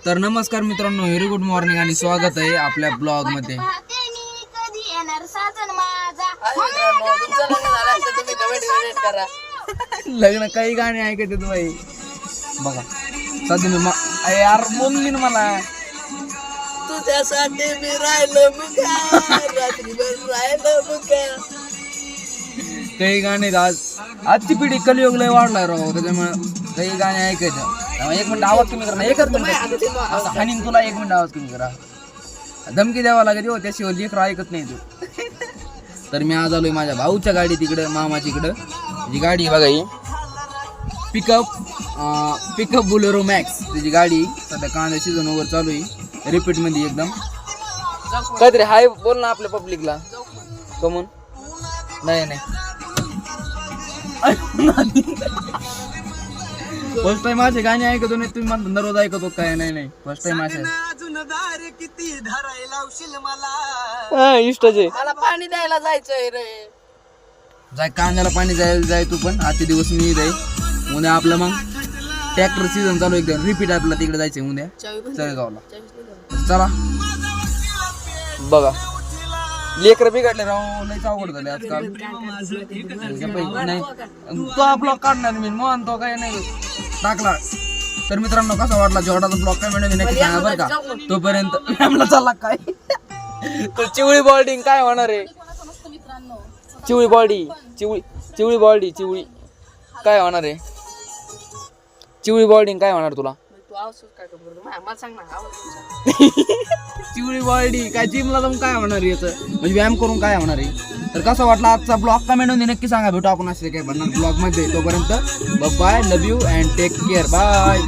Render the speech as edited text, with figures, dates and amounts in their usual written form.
तर नमस्कार मित्रांनो, व्हेरी गुड मॉर्निंग आणि स्वागत आहे आपल्या ब्लॉग मध्ये. लग्न काही गाणी ऐकत बाई बघा सध्या मी यार बोलली ना मला तुझ्यासाठी मी राहिलो रात्रीभर राहिलो काही गाणे आजची पिढी कलियुग लय वाढलाय राव, त्याच्यामुळे काही गाणे ऐकायचं. एक मिनिट आवाज कमी करा, एकच मिनिट हानीन तुला, एक मिनिट आवाज कमी करा. धमकी द्यावा लागेल हो, त्याशिवाय लेकरं ऐकत नाही तू. तर मी आज आलोय माझ्या भाऊच्या गाडी तिकडं, मामाच्या इकडं. जी गाडी बघा ही पिकअप बोलेरो मॅक्स, त्याची गाडी सध्या कांदा सीझन ओव्हर चालू आहे रिपीट मध्ये एकदम. काहीतरी हाय बोल ना आपल्या पब्लिकला. कमून नाही फर्स्ट टाइम माझे गाणे ऐकतो नाही तुम्ही म्हणता दररोज ऐकतो काय? नाही फर्स्ट टाइम माझे किती धरायला लावशील मला इष्टचे मला पाणी द्यायला जायचंय रे. जाय कांद्याला पाणी जायला जाय तू पण. आजचे दिवस मी जाई उद्या आपलं मग ट्रॅक्टर सीझन चालू एकदम रिपीट आपल्याला तिकडे जायचंय उद्या चळगावला. चला बघा लेकर बिघडले राव, लयच अवघड झाले आजकाल. नाही तो आपला काढणार मी म्हणतो काय नाही टाकला. तर मित्रांनो कसा वाटला जॉर्डाचा ब्लॉग काय म्हणजे नक्की सांगा बरं का. तोपर्यंत आम्हाला चालला काय तर चिवळी बॉल्डिंग काय होणार आहे? चिवळी बॉडी चिवळी बॉडी चिवळी काय होणार आहे? चिवळी बॉल्डिंग काय होणार तुला? चिवळी बॉडी काय जिमला जाऊन काय होणार आहे याचं, म्हणजे व्यायाम करून काय होणार आहे? तर कसा वाटला आजचा ब्लॉग कमेंट मध्ये नक्की सांगा. भेटू आपण असे काय बनणार ब्लॉग मध्ये. तोपर्यंत bye, love you and take care, bye.